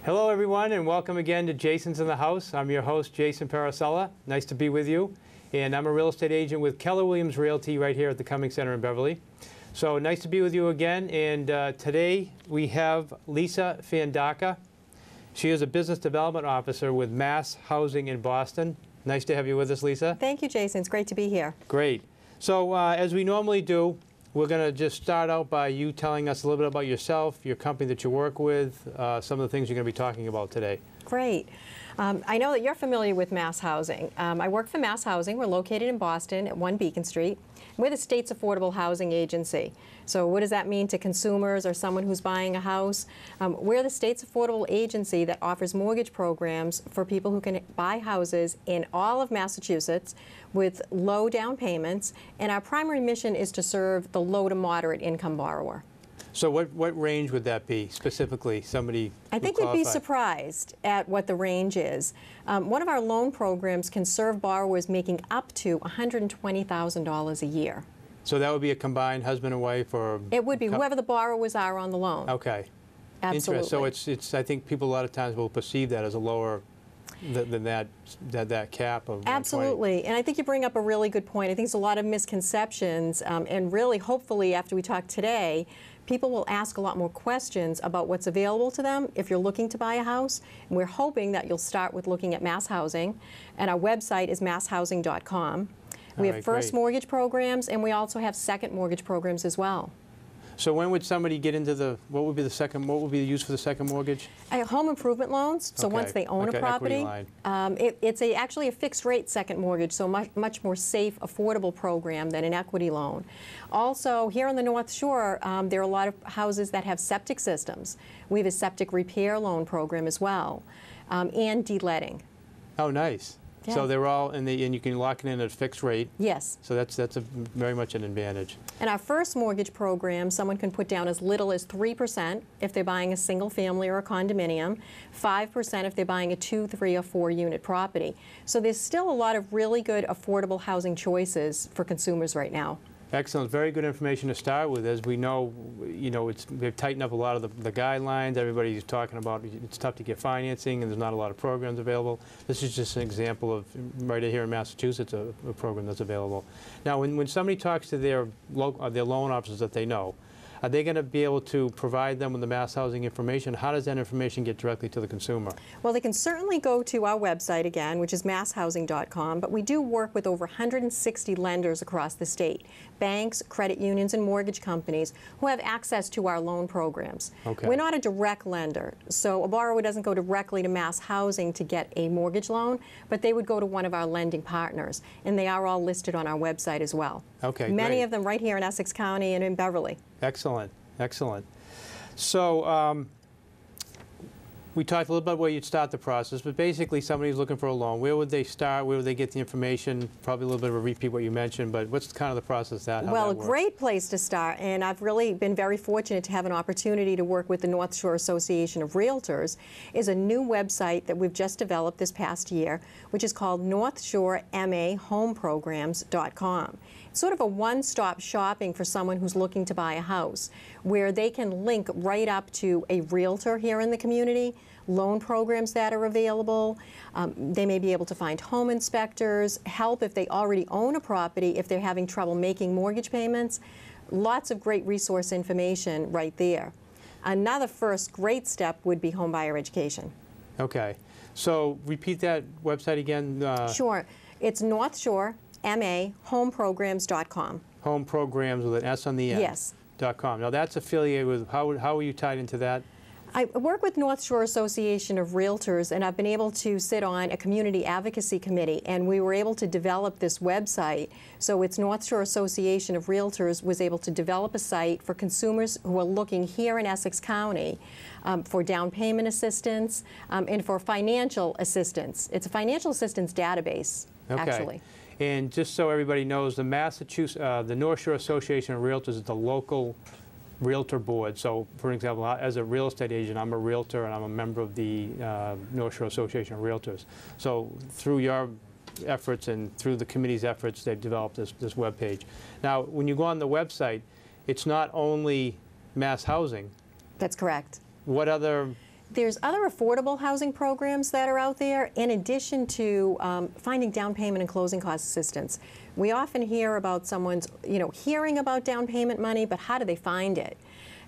Hello everyone, and welcome again to Jason's in the House. I'm your host, Jason Parisella. Nice to be with you. And I'm a real estate agent with Keller Williams Realty right here at the Cumming Center in Beverly. So nice to be with you again. And today we have Lisa Fiandacca. She is a business development officer with MassHousing in Boston. Nice to have you with us, Lisa. Thank you, Jason. It's great to be here. Great. So as we normally do, we're going to just start out by you telling us a little bit about yourself, your company that you work with, some of the things you're going to be talking about today. Great. I know that you're familiar with MassHousing. I work for MassHousing. We're located in Boston at 1 Beacon Street. We're the state's affordable housing agency. So what does that mean to consumers or someone who's buying a house? We're the state's affordable agency that offers mortgage programs for people who can buy houses in all of Massachusetts with low down payments. And our primary mission is to serve the low to moderate income borrower. So what range would that be, specifically, somebody I think you'd be surprised at what the range is. One of our loan programs can serve borrowers making up to $120,000 a year. So that would be a combined husband and wife, or? It would be whoever the borrowers are on the loan. Okay. Absolutely. So it's I think people a lot of times will perceive that as a lower than that cap of 120. Absolutely, and I think you bring up a really good point. I think there's a lot of misconceptions, and really, hopefully, after we talk today, people will ask a lot more questions about what's available to them if you're looking to buy a house. And we're hoping that you'll start with looking at MassHousing, and our website is masshousing.com. We have first mortgage programs, and we also have second mortgage programs as well. So when would somebody get into what would be the use for the second mortgage? Home improvement loans. So once they own a property, it's actually a fixed rate second mortgage, so much more safe, affordable program than an equity loan. Also, here on the North Shore, there are a lot of houses that have septic systems. We have a septic repair loan program as well, and de-letting. Oh, nice. Yeah. So they're all, and you can lock it in at a fixed rate. Yes. So that's very much an advantage. And our first mortgage program, someone can put down as little as 3% if they're buying a single family or a condominium, 5% if they're buying a 2, 3, or 4 unit property. So there's still a lot of really good affordable housing choices for consumers right now. Excellent. Very good information to start with. As we know, they've tightened up a lot of the guidelines. Everybody's talking about it's tough to get financing, and there's not a lot of programs available. This is just an example of, right here in Massachusetts, a program that's available. Now, when somebody talks to their loan officers that they know, are they going to be able to provide them with the MassHousing information? How does that information get directly to the consumer? Well, they can certainly go to our website again, which is masshousing.com, but we do work with over 160 lenders across the state, banks, credit unions, and mortgage companies who have access to our loan programs. Okay. We're not a direct lender, so a borrower doesn't go directly to MassHousing to get a mortgage loan, but they would go to one of our lending partners, and they are all listed on our website as well. Okay, many of them right here in Essex County and in Beverly. Excellent, excellent. So we talked a little about where you'd start the process, but basically somebody's looking for a loan. Where would they start? Where would they get the information? Probably a little bit of a repeat what you mentioned, but what's kind of the process Well, a great place to start, and I've really been very fortunate to have an opportunity to work with the North Shore Association of Realtors, is a new website that we've just developed this past year, which is called NorthShoreMAHomePrograms.com. It's sort of a one-stop shopping for someone who's looking to buy a house, where they can link right up to a realtor here in the community, loan programs that are available. They may be able to find home inspectors, help if they already own a property, if they're having trouble making mortgage payments. Lots of great resource information right there. Another first great step would be homebuyer education. Okay. So repeat that website again. Sure. It's NorthShoreMAHomePrograms.com. Home programs with an S on the end. Yes. .com. Now that's affiliated with, how are you tied into that? I work with North Shore Association of Realtors, and I've been able to sit on a community advocacy committee, and we were able to develop this website. So it's North Shore Association of Realtors was able to develop a site for consumers who are looking here in Essex County for down payment assistance and for financial assistance. It's a financial assistance database, actually. And just so everybody knows, the North Shore Association of Realtors is the local realtor board. So, for example, as a real estate agent, I'm a realtor and I'm a member of the North Shore Association of Realtors. So through your efforts and through the committee's efforts, they've developed this web page. Now, when you go on the website, it's not only MassHousing. That's correct. What other There's other affordable housing programs that are out there in addition to finding down payment and closing cost assistance. We often hear about someone's, hearing about down payment money, but how do they find it?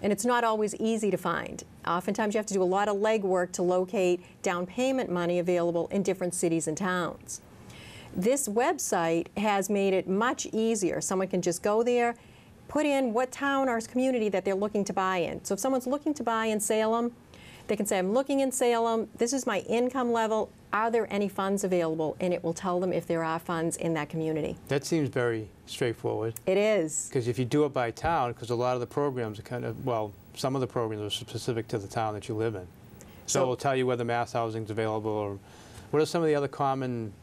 And it's not always easy to find. Oftentimes you have to do a lot of legwork to locate down payment money available in different cities and towns. This website has made it much easier. Someone can just go there, put in what town or community that they're looking to buy in. So if someone's looking to buy in Salem, they can say, I'm looking in Salem, this is my income level, are there any funds available? And it will tell them if there are funds in that community. That seems very straightforward. It is. Because if you do it by town, because a lot of the programs are kind of, well, some of the programs are specific to the town that you live in. So it'll tell you whether mass housing is available, or what are some of the other common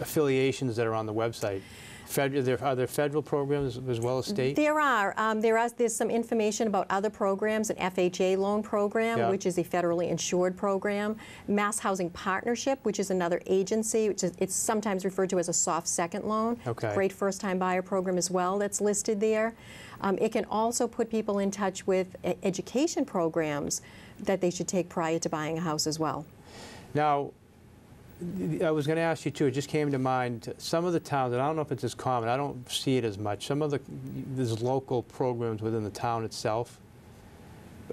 affiliations that are on the website? Are there federal programs as well as state? There are. There's some information about other programs, an FHA loan program, which is a federally insured program, Mass Housing Partnership, which is another agency, it's sometimes referred to as a soft second loan. Okay. Great first-time buyer program as well that's listed there. It can also put people in touch with education programs that they should take prior to buying a house as well. Now, I was going to ask you too, it just came to mind, some of the towns, and I don't know if it's as common, I don't see it as much, some of there's local programs within the town itself.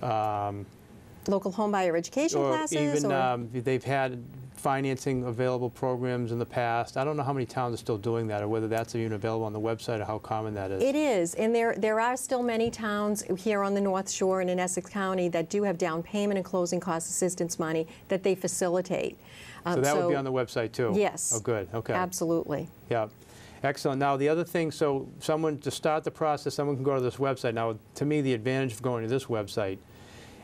Local homebuyer education classes? Or even they've had financing available programs in the past. I don't know how many towns are still doing that, or whether that's even available on the website, or how common that is. It is, and there are still many towns here on the North Shore and in Essex County that do have down payment and closing cost assistance money that they facilitate. So that would be on the website too? Yes. Oh, good. Okay. Absolutely. Yeah. Excellent. Now, the other thing, so someone, to start the process, someone can go to this website. Now, to me, the advantage of going to this website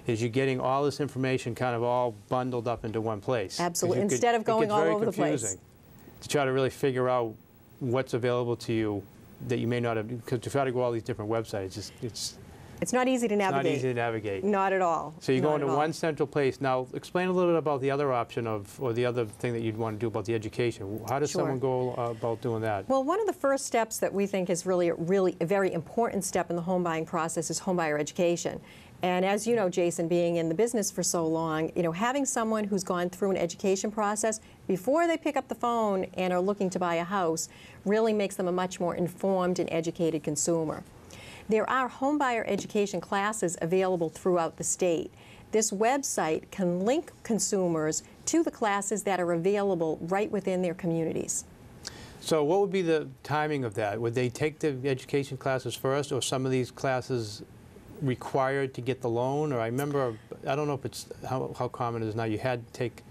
is you're getting all this information kind of all bundled up into one place. Absolutely. Instead of going all over the place. It gets very confusing to try to really figure out what's available to you that you may not have, because to try to go all these different websites, it's not easy to navigate. Not easy to navigate. Not at all. So you go into one central place. Now, explain a little bit about the other option or the other thing that you'd want to do about the education. How does someone go about doing that? Well, one of the first steps that we think is really a very important step in the home buying process is homebuyer education. And as you know, Jason, being in the business for so long, having someone who's gone through an education process before they pick up the phone and are looking to buy a house really makes them a much more informed and educated consumer. There are homebuyer education classes available throughout the state. This website can link consumers to the classes that are available right within their communities. So what would be the timing of that? Would they take the education classes first, or some of these classes required to get the loan? Or I remember, I don't know if it's how common it is now, you had to take a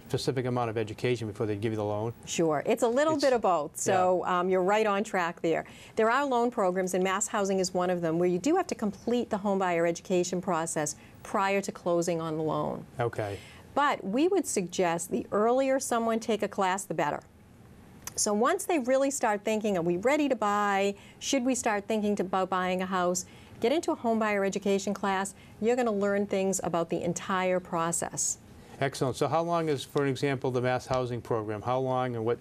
specific amount of education before they'd give you the loan? Sure. It's a little bit of both, so you're right on track there. There are loan programs, and Mass Housing is one of them, where you do have to complete the homebuyer education process prior to closing on the loan. Okay. But we would suggest the earlier someone take a class, the better. So once they really start thinking, are we ready to buy? Should we start thinking about buying a house? Get into a homebuyer education class. You're going to learn things about the entire process. Excellent. So how long is, for example, the mass housing program? How long and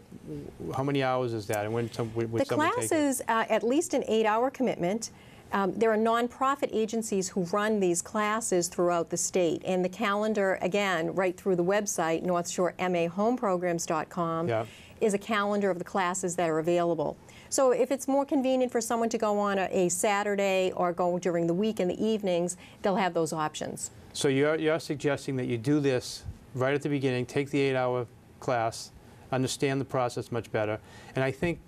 how many hours is that? And when would someone take it? The class is at least an 8-hour commitment. There are nonprofit agencies who run these classes throughout the state. And the calendar, again, right through the website, NorthShoreMAHomeprograms.com, is a calendar of the classes that are available. So if it's more convenient for someone to go on a Saturday or go during the week in the evenings, they'll have those options. So you're suggesting that you do this right at the beginning, take the 8-hour class, understand the process much better, and I think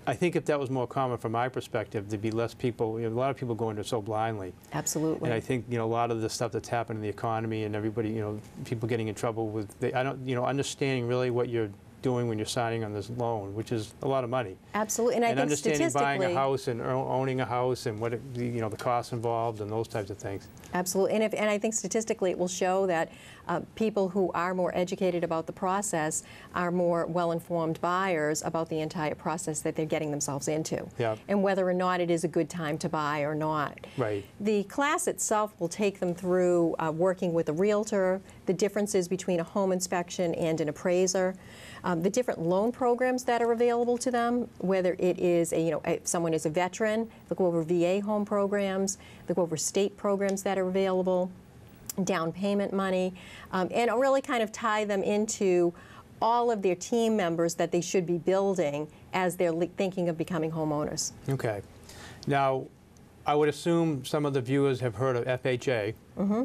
if that was more common from my perspective, there'd be less people. A lot of people go into it so blindly. Absolutely. And I think a lot of the stuff that's happened in the economy and everybody, people getting in trouble with, understanding really what you're doing when you're signing on this loan, which is a lot of money. Absolutely, and I think understanding buying a house and owning a house and what the costs involved and those types of things. Absolutely, and I think statistically it will show that people who are more educated about the process are more well-informed buyers about the entire process that they're getting themselves into, and whether or not it is a good time to buy or not. Right. The class itself will take them through working with a realtor, the differences between a home inspection and an appraiser, the different loan programs that are available to them, whether it is if someone is a veteran, they'll go over VA home programs, they'll go over state programs that are available. down payment money, and really kind of tie them into all of their team members that they should be building as they're thinking of becoming homeowners. Okay. Now, I would assume some of the viewers have heard of FHA. Mm-hmm.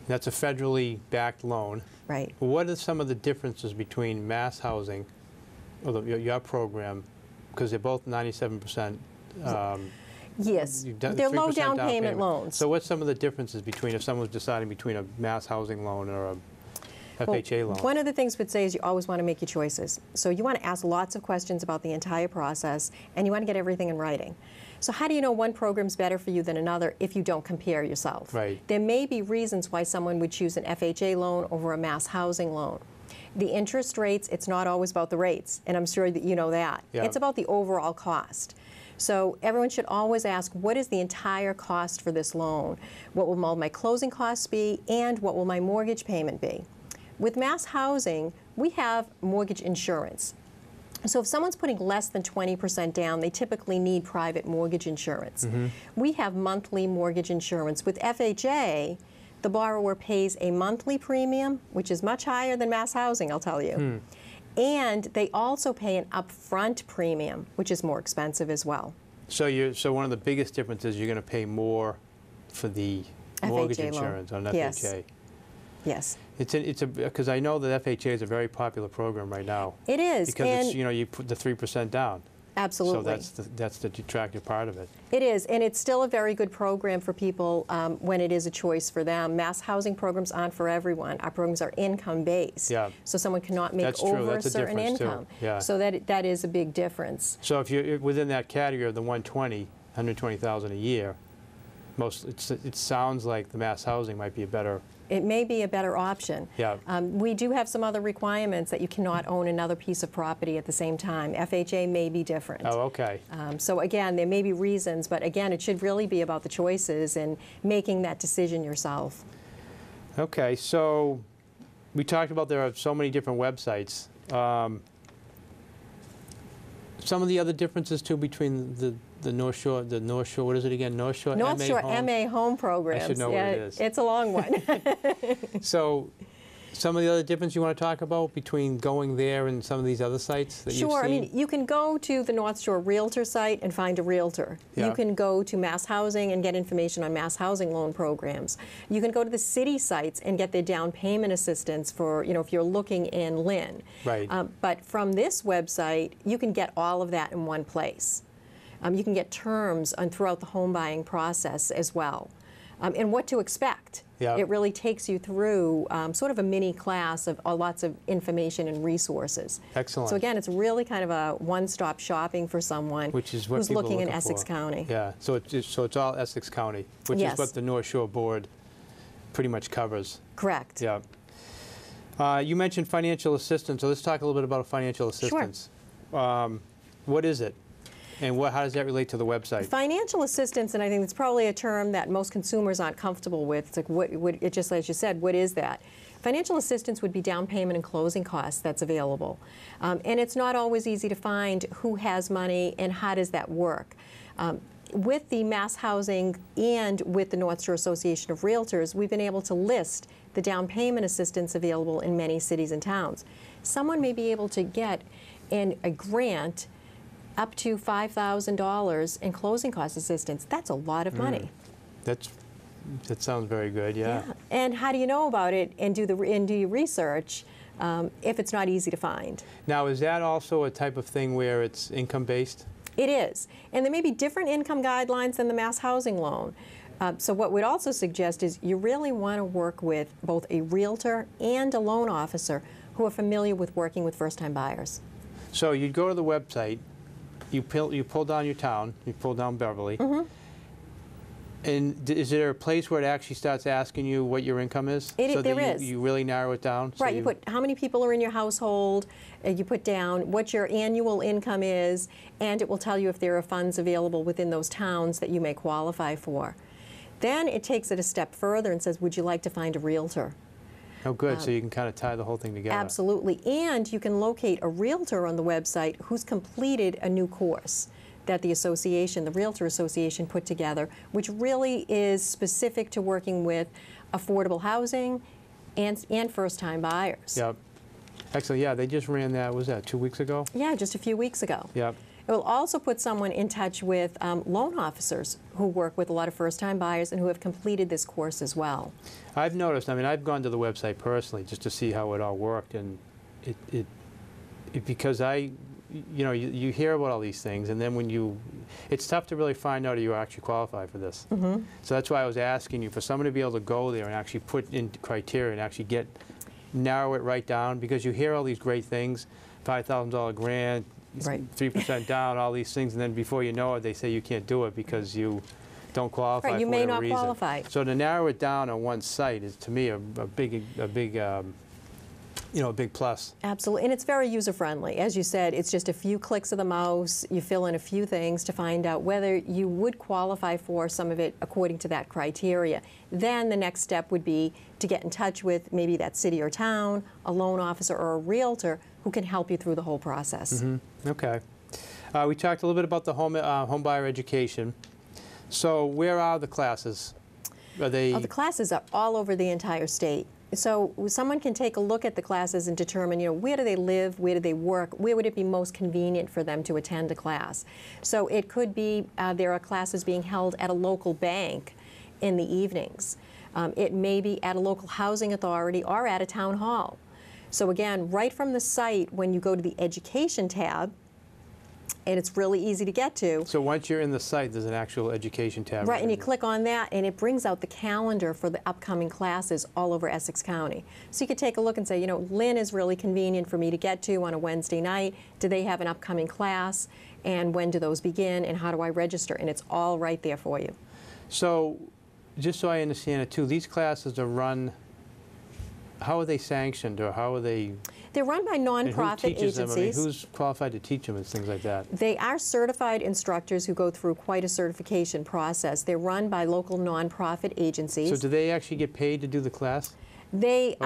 That's a federally backed loan. Right. What are some of the differences between MassHousing, or your program, because they're both 97%? Yes, they're low 3% down payment loans. So what's some of the differences between if someone's deciding between a MassHousing loan or a FHA loan? One of the things we'd say is you always want to make your choices. So you want to ask lots of questions about the entire process, and you want to get everything in writing. So how do you know one program's better for you than another if you don't compare yourself? Right. There may be reasons why someone would choose an FHA loan over a MassHousing loan. The interest rates, it's not always about the rates, and I'm sure that you know that. Yeah. It's about the overall cost. So everyone should always ask, what is the entire cost for this loan? What will all my closing costs be, and what will my mortgage payment be? With MassHousing, we have mortgage insurance. So if someone's putting less than 20% down, they typically need private mortgage insurance. Mm-hmm. We have monthly mortgage insurance. With FHA, the borrower pays a monthly premium, which is much higher than MassHousing, I'll tell you. And they also pay an upfront premium, which is more expensive as well. So one of the biggest differences, you're going to pay more for the mortgage FHA loan. insurance on FHA. Yes. Yes. Because I know that FHA is a very popular program right now. It is. Because and it's, you put the 3% down. Absolutely. So that's the attractive part of it. It is, and it's still a very good program for people when it is a choice for them. MassHousing programs aren't for everyone. Our programs are income-based. Yeah. So someone cannot make That's true. over That's a a certain difference, too. income. Yeah. So that is a big difference. So if you're within that category of the 120,000 a year, it sounds like the MassHousing might be a better. It may be a better option. Yeah. We do have some other requirements that you cannot own another piece of property at the same time. FHA may be different. Oh, okay. So again, there may be reasons, but again, it should really be about the choices and making that decision yourself. Okay, so we talked about there are so many different websites. Some of the other differences too between the North Shore, what is it again? North Shore MA Home programs. I should know what it is. It's a long one. So some of the other difference you want to talk about between going there and some of these other sites that you've seen? Sure. I mean, you can go to the North Shore Realtor site and find a realtor. Yeah. You can go to MassHousing and get information on MassHousing loan programs. You can go to the city sites and get their down payment assistance for, if you're looking in Lynn. Right. But from this website, you can get all of that in one place. You can get terms throughout the home buying process as well. And what to expect. Yeah. It really takes you through sort of a mini class of lots of information and resources. Excellent. So again, it's really kind of a one-stop shopping for someone Which is what who's people looking in looking Essex for. County. Yeah, so it's all Essex County, which Yes. is what the North Shore Board pretty much covers. Correct. Yeah. You mentioned financial assistance, so let's talk a little bit about financial assistance. Sure. What is it? And how does that relate to the website? Financial assistance, and I think it's probably a term that most consumers aren't comfortable with. It's like, it just as you said, what is that? Financial assistance would be down payment and closing costs that's available. And it's not always easy to find who has money and how does that work. With the MassHousing and with the North Shore Association of Realtors, we've been able to list the down payment assistance available in many cities and towns. Someone may be able to get a grant up to $5,000 in closing cost assistance. That's a lot of money. That sounds very good, yeah. And how do you know about it and do your research if it's not easy to find? Now, is that also a type of thing where it's income-based? It is. And there may be different income guidelines than the MassHousing loan. So what we'd also suggest is you really want to work with both a realtor and a loan officer who are familiar with working with first-time buyers. So you'd go to the website, you pull down your town, you pull down Beverly, and is there a place where it actually starts asking you what your income is? There is. You really narrow it down? Right, you put how many people are in your household, you put down what your annual income is, and it will tell you if there are funds available within those towns that you may qualify for. Then it takes it a step further and says, would you like to find a realtor? Oh, good. So you can kind of tie the whole thing together. Absolutely. And you can locate a realtor on the website who's completed a new course that the Realtor Association put together, which really is specific to working with affordable housing, and first-time buyers. Yep. Excellent. Yeah, they just ran that, was that 2 weeks ago? Yeah, just a few weeks ago. Yep. It will also put someone in touch with loan officers who work with a lot of first-time buyers and who have completed this course as well. I've noticed, I mean, I've gone to the website personally just to see how it all worked, and because you hear about all these things, and then it's tough to really find out if you actually qualify for this. Mm-hmm. So that's why I was asking you, for someone to be able to go there and actually put in criteria and actually narrow it right down, because you hear all these great things, $5,000 grant, Right. 3% down, all these things, and then before you know it, they say you can't do it because you don't qualify Right, you for may whatever not reason. qualify. So to narrow it down on one site is, to me, a big plus. Absolutely, and it's very user-friendly. As you said, it's just a few clicks of the mouse. You fill in a few things to find out whether you would qualify for some of it according to that criteria. Then the next step would be to get in touch with maybe that city or town, a loan officer or a realtor who can help you through the whole process. Mm-hmm. Okay. We talked a little bit about the home buyer education. So where are the classes? Are they? Oh, the classes are all over the entire state. So someone can take a look at the classes and determine, where do they live, where do they work, where would it be most convenient for them to attend a class. So it could be there are classes being held at a local bank in the evenings. It may be at a local housing authority or at a town hall. So again, right from the site, when you go to the education tab, and it's really easy to get to. So once you're in the site, there's an actual education tab. Right, and you click on that, and it brings out the calendar for the upcoming classes all over Essex County. So you could take a look and say, Lynn is really convenient for me to get to on a Wednesday night. Do they have an upcoming class? And when do those begin? And how do I register? And it's all right there for you. So just so I understand it too, these classes are run, how are they sanctioned, or how are they? They're run by nonprofit agencies. Them? I mean, who's qualified to teach them and things like that? They are certified instructors who go through quite a certification process. They're run by local nonprofit agencies. So do they actually get paid to do the class? They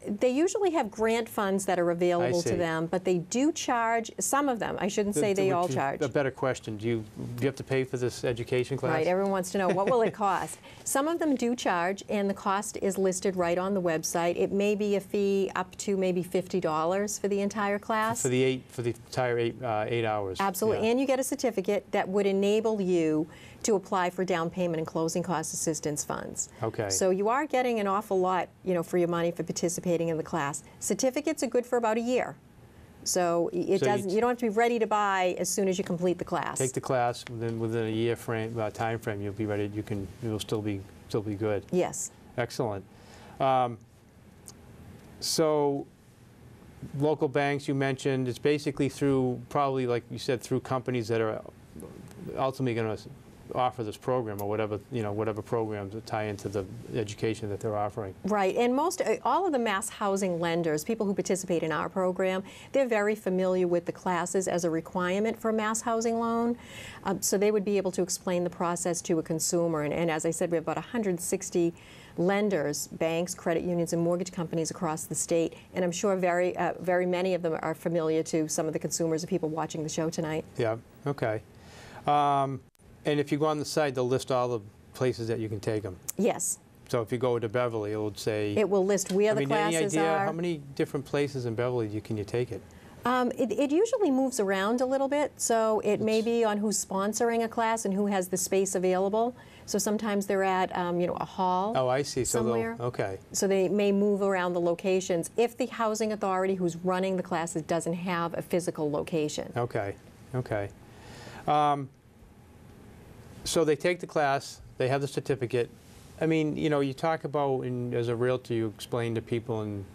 they usually have grant funds that are available to them, but they do charge, some of them, I shouldn't say they all charge. A better question, do you have to pay for this education class? Right, everyone wants to know, what will it cost? Some of them do charge, and the cost is listed right on the website. It may be a fee up to maybe $50 for the entire class. For the entire eight hours. Absolutely, yeah. and you get a certificate that would enable you to apply for down payment and closing cost assistance funds. Okay. So you are getting an awful lot, for your money for participating in the class. Certificates are good for about a year. So you don't have to be ready to buy as soon as you complete the class. Take the class, within a year time frame, you'll be ready. You'll still be good. Yes. Excellent. So local banks, you mentioned, it's basically through, probably like you said, through companies that are ultimately going to offer this program, or whatever programs that tie into the education that they're offering. Right, and all of the mass housing lenders, people who participate in our program, they're very familiar with the classes as a requirement for a mass housing loan. So they would be able to explain the process to a consumer. And as I said, we have about 160 lenders, banks, credit unions, and mortgage companies across the state. And I'm sure very many of them are familiar to some of the consumers or people watching the show tonight. Yeah, okay. And if you go on the site, they'll list all the places that you can take them. Yes. So if you go to Beverly, it will say... It will list where the classes any idea are. How many different places in Beverly can you take it? It usually moves around a little bit, so it may be on who's sponsoring a class and who has the space available. So sometimes they're at a hall. Oh, I see. Somewhere. So okay. So they may move around the locations if the housing authority who's running the classes doesn't have a physical location. Okay. Okay. So they take the class, they have the certificate. I mean, you talk about, as a realtor, you explain to people, and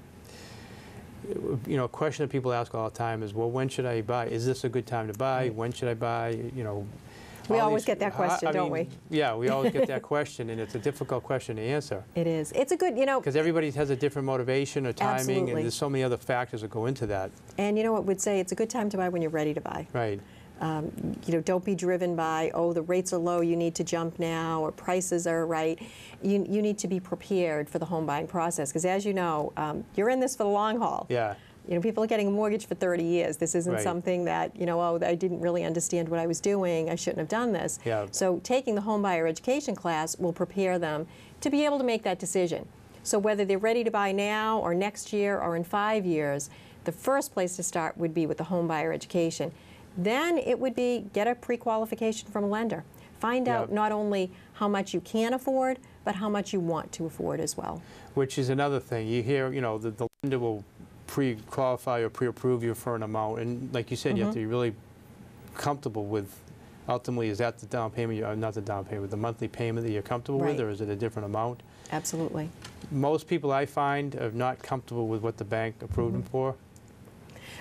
a question that people ask all the time is, well, when should I buy? Is this a good time to buy? When should I buy? We always get that question, don't we? Yeah, we always get that question, and it's a difficult question to answer. It is. It's a good, because everybody has a different motivation or timing, Absolutely. and there's so many other factors that go into that. And what we'd say, it's a good time to buy when you're ready to buy. Right. Don't be driven by, the rates are low, you need to jump now, or prices are right. You need to be prepared for the home buying process, because as you know, you're in this for the long haul. Yeah. People are getting a mortgage for 30 years. This isn't Right. something that, I didn't really understand what I was doing, I shouldn't have done this. Yeah. So taking the home buyer education class will prepare them to be able to make that decision. So whether they're ready to buy now or next year or in 5 years, the first place to start would be with the home buyer education. Then it would be get a pre-qualification from a lender. Find out not only how much you can afford, but how much you want to afford as well. Which is another thing. You hear, you know, the lender will pre-qualify or pre-approve you for an amount, and like you said, you have to be really comfortable with, ultimately, is that the down payment, not the down payment, the monthly payment that you're comfortable with, or is it a different amount? Absolutely. Most people I find are not comfortable with what the bank approved them for.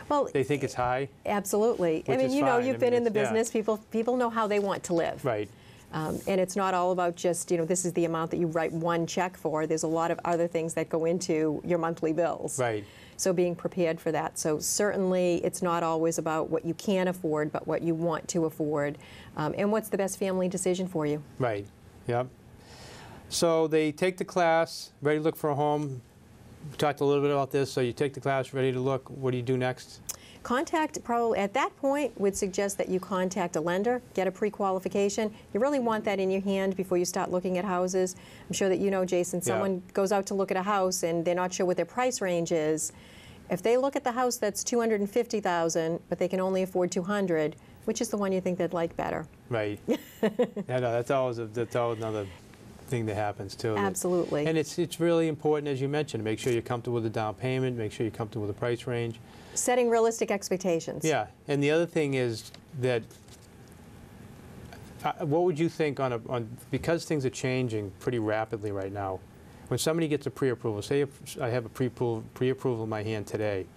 Well, they think it's high. Absolutely. I mean, you know, you've been in the business. People know how they want to live. Right. And it's not all about just, you know, this is the amount that you write one check for. There's a lot of other things that go into your monthly bills. Right. So being prepared for that. So certainly it's not always about what you can afford, but what you want to afford. And what's the best family decision for you. Right. Yep. So they take the class, ready to look for a home. We talked a little bit about this. So you take the class, ready to look. What do you do next? Contact, probably at that point, would suggest that you contact a lender, get a pre-qualification. You really want that in your hand before you start looking at houses. I'm sure that you know, Jason, someone goes out to look at a house and they're not sure what their price range is. If they look at the house that's $250,000, but they can only afford $200,000, which is the one you think they'd like better? Right. Yeah, no, that's always another thing that happens too. Absolutely. And it's really important, as you mentioned, to make sure you're comfortable with the down payment, make sure you're comfortable with the price range. Setting realistic expectations. Yeah, and the other thing is that, what would you think because things are changing pretty rapidly right now, when somebody gets a pre-approval, say if I have a pre-approval in my hand today,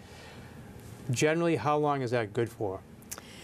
generally how long is that good for?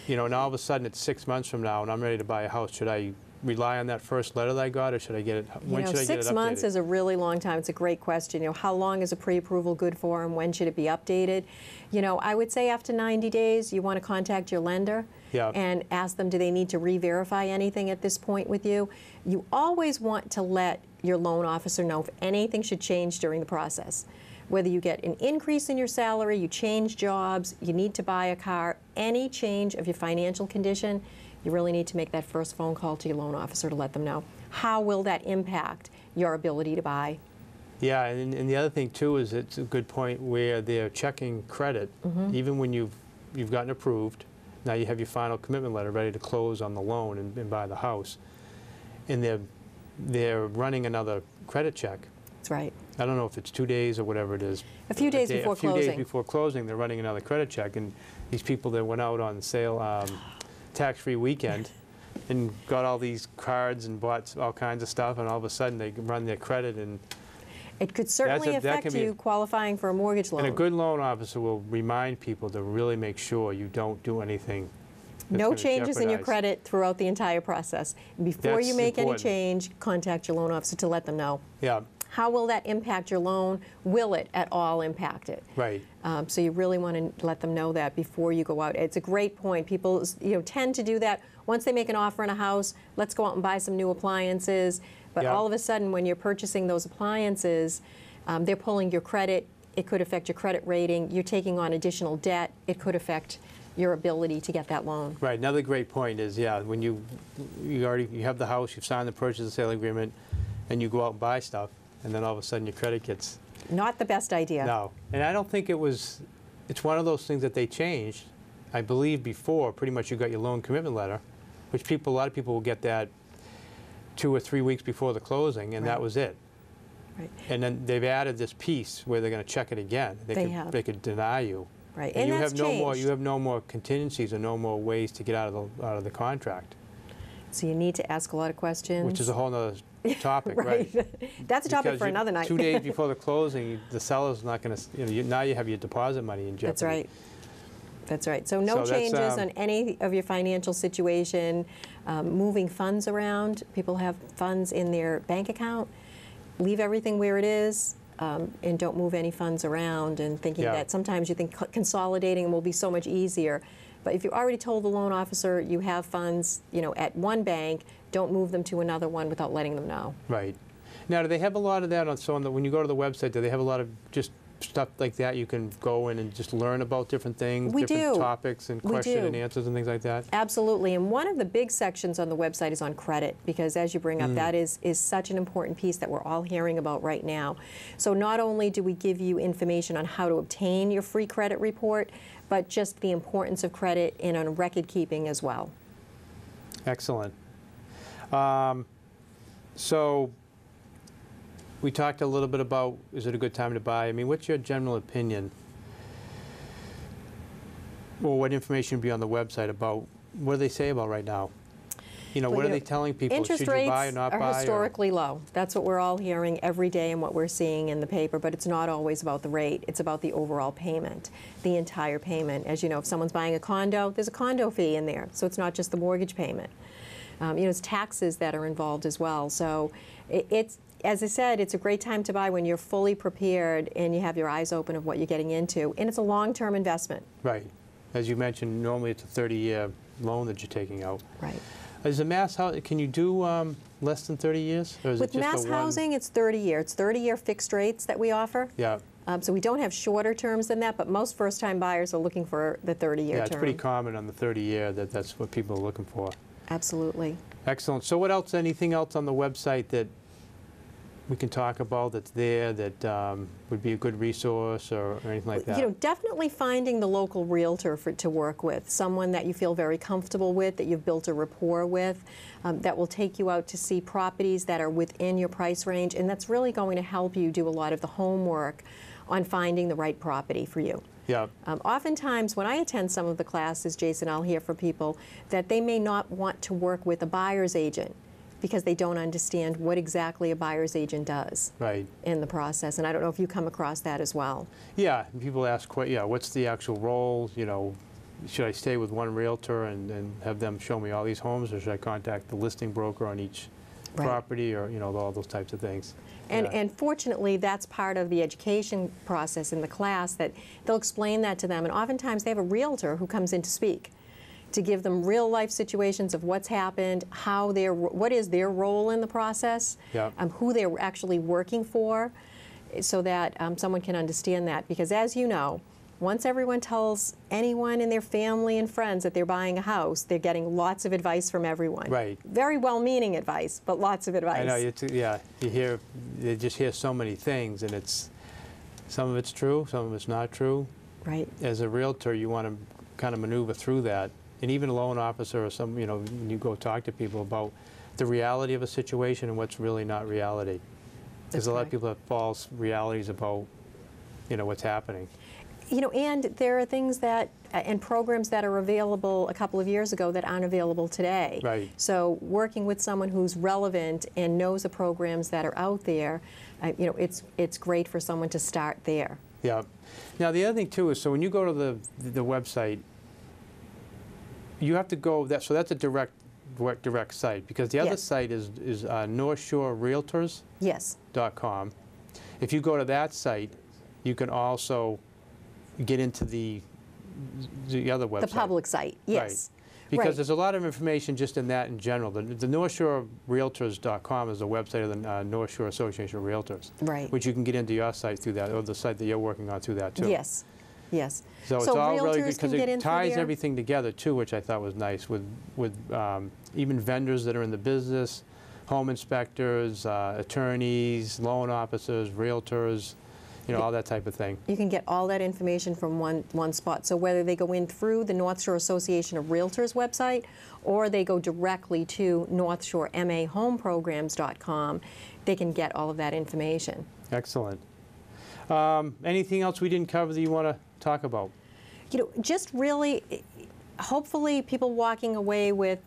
You know, and all of a sudden it's 6 months from now and I'm ready to buy a house. Should I rely on that first letter that I got, or should I get it? When should I get it updated? 6 months is a really long time. It's a great question. You know, how long is a pre-approval good for, and when should it be updated? You know, I would say after 90 days, you want to contact your lender and ask them, do they need to re-verify anything at this point with you? You always want to let your loan officer know if anything should change during the process. Whether you get an increase in your salary, you change jobs, you need to buy a car, any change of your financial condition, you really need to make that first phone call to your loan officer to let them know. How will that impact your ability to buy? Yeah, and the other thing too is it's a good point where they're checking credit, even when you've gotten approved. Now you have your final commitment letter ready to close on the loan and buy the house, and they're running another credit check. That's right. I don't know if it's 2 days or whatever it is. A few days before closing. A few days before closing, they're running another credit check, and these people that went out on sale. Tax-free weekend and got all these cards and bought all kinds of stuff, and all of a sudden they run their credit, and it could certainly affect you qualifying for a mortgage loan. And a good loan officer will remind people to really make sure you don't do anything. No changes in your credit throughout the entire process. Before you make any change, contact your loan officer to let them know. Yeah. How will that impact your loan? Will it at all impact it? Right. So you really want to let them know that before you go out. It's a great point. People, you know, tend to do that. Once they make an offer on a house, let's go out and buy some new appliances. But all of a sudden, when you're purchasing those appliances, they're pulling your credit. It could affect your credit rating. You're taking on additional debt. It could affect your ability to get that loan. Right. Another great point is, when you have the house, you've signed the purchase and sale agreement, and you go out and buy stuff, and then all of a sudden your credit gets... Not the best idea. No. And I don't think it's one of those things that they changed. I believe before, pretty much you got your loan commitment letter, which a lot of people will get that 2 or 3 weeks before the closing, and that was it. Right. And then they've added this piece where they're going to check it again. They could deny you. Right. And that's changed. You have no more contingencies or no more ways to get out of the contract. So you need to ask a lot of questions. Which is a whole other topic, right? That's a topic for another night. 2 days before the closing, the seller's not going to, now you have your deposit money in jeopardy. That's right. That's right. So no changes on any of your financial situation. Moving funds around. People have funds in their bank account. Leave everything where it is. And don't move any funds around, and thinking that sometimes you think consolidating will be so much easier. But if you already told the loan officer you have funds, at one bank, don't move them to another one without letting them know. Right. Now, do they have a lot of that when you go to the website, do they have a lot of just stuff like that, you can go in and just learn about different things, We different do. topics and We question do. and answers and things like that? Absolutely, and one of the big sections on the website is on credit, because as you bring up, that is such an important piece that we're all hearing about right now. So not only do we give you information on how to obtain your free credit report, but just the importance of credit and on record keeping as well. Excellent. So we talked a little bit about, is it a good time to buy? I mean, what's your general opinion? Or what information would be on the website about, what do they say about right now? You know, Well, what you are know, they telling people? Interest Should you rates buy or not are buy? historically low. That's what we're all hearing every day and what we're seeing in the paper, but it's not always about the rate. It's about the overall payment, the entire payment. As you know, if someone's buying a condo, there's a condo fee in there, so it's not just the mortgage payment. You know, it's taxes that are involved as well. So it's, as I said, it's a great time to buy when you're fully prepared and you have your eyes open of what you're getting into, and it's a long-term investment. Right. As you mentioned, normally it's a 30-year loan that you're taking out. Right. Is a mass house, can you do less than 30 years? Or is With it just mass a one? housing, it's 30-year. It's 30-year fixed rates that we offer. Yeah. So we don't have shorter terms than that, but most first-time buyers are looking for the 30-year Yeah, term. it's pretty common on the 30-year that that's what people are looking for. Absolutely. Excellent. So what else, anything else on the website that we can talk about that's there that would be a good resource or anything like that? You know, definitely finding the local realtor to work with, someone that you feel very comfortable with, that you've built a rapport with, that will take you out to see properties that are within your price range, and that's really going to help you do a lot of the homework on finding the right property for you. Yeah. Oftentimes, when I attend some of the classes, Jason, I'll hear from people that they may not want to work with a buyer's agent because they don't understand what exactly a buyer's agent does Right. in the process. And I don't know if you come across that as well. Yeah, people ask, yeah, what's the actual role? You know, should I stay with one realtor and have them show me all these homes, or should I contact the listing broker on each Right. property, or, you know, all those types of things? And, Yeah. and fortunately, that's part of the education process in the class, that they'll explain that to them. And oftentimes, they have a realtor who comes in to speak, to give them real-life situations of what's happened, what is their role in the process, Yeah. who they're actually working for, so that someone can understand that. Because as you know, once everyone tells anyone in their family and friends that they're buying a house, they're getting lots of advice from everyone. Right. Very well-meaning advice, but lots of advice. I know, yeah, you just hear so many things, and some of it's true, some of it's not true. Right. As a realtor, you want to kind of maneuver through that. And even a loan officer or some, you know, when you go talk to people about the reality of a situation and what's really not reality. There's That's a lot of correct. people have false realities about, you know, what's happening. You know, and there are things that, and programs that are available a couple of years ago that aren't available today. Right. So working with someone who's relevant and knows the programs that are out there, you know, it's great for someone to start there. Yeah. Now, the other thing, too, is so when you go to the website, you have to go, so that's a direct site, because the other Yes. site is NorthshoreRealtors.com. Yes. If you go to that site, you can also get into the other website. The public site, yes. Because Right. there's a lot of information just in that in general. The NorthshoreRealtors.com is the website of the North Shore Association of Realtors. Right. Which you can get into your site through that, or the site that you're working on through that, too. Yes. Yes. So it's all really good realtors can because get it in through ties there. everything together, too, which I thought was nice, with even vendors that are in the business, home inspectors, attorneys, loan officers, realtors, you know, all that type of thing. You can get all that information from one spot. So whether they go in through the North Shore Association of Realtors website, or they go directly to NorthshoreMAHomePrograms.com, they can get all of that information. Excellent. Anything else we didn't cover that you want to talk about? You know, just really, hopefully people walking away with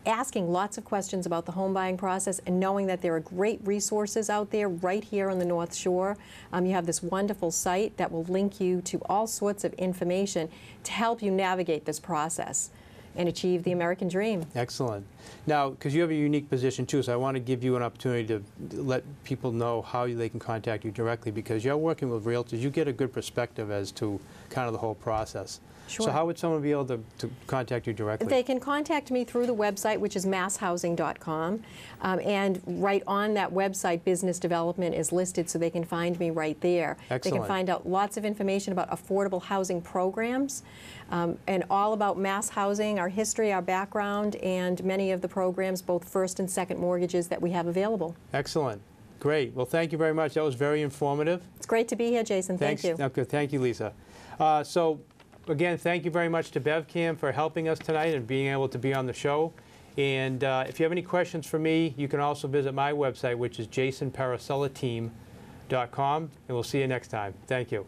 asking lots of questions about the home buying process and knowing that there are great resources out there right here on the North Shore. You have this wonderful site that will link you to all sorts of information to help you navigate this process. and achieve the American dream. Excellent. Now, because you have a unique position too, so I want to give you an opportunity to let people know how they can contact you directly, because you're working with realtors. You get a good perspective as to kind of the whole process. Sure. So how would someone be able to contact you directly? They can contact me through the website, which is masshousing.com, and right on that website, business development is listed, so they can find me right there. Excellent. They can find out lots of information about affordable housing programs, and all about Mass Housing, our history, our background, and many of the programs, both first and second mortgages that we have available. Excellent. Great. Well, thank you very much. That was very informative. It's great to be here, Jason. Thanks. Thank you. Okay, thank you, Lisa. Again, thank you very much to BevCam for helping us tonight and being able to be on the show. And if you have any questions for me, you can also visit my website, which is jasonparisellateam.com, and we'll see you next time. Thank you.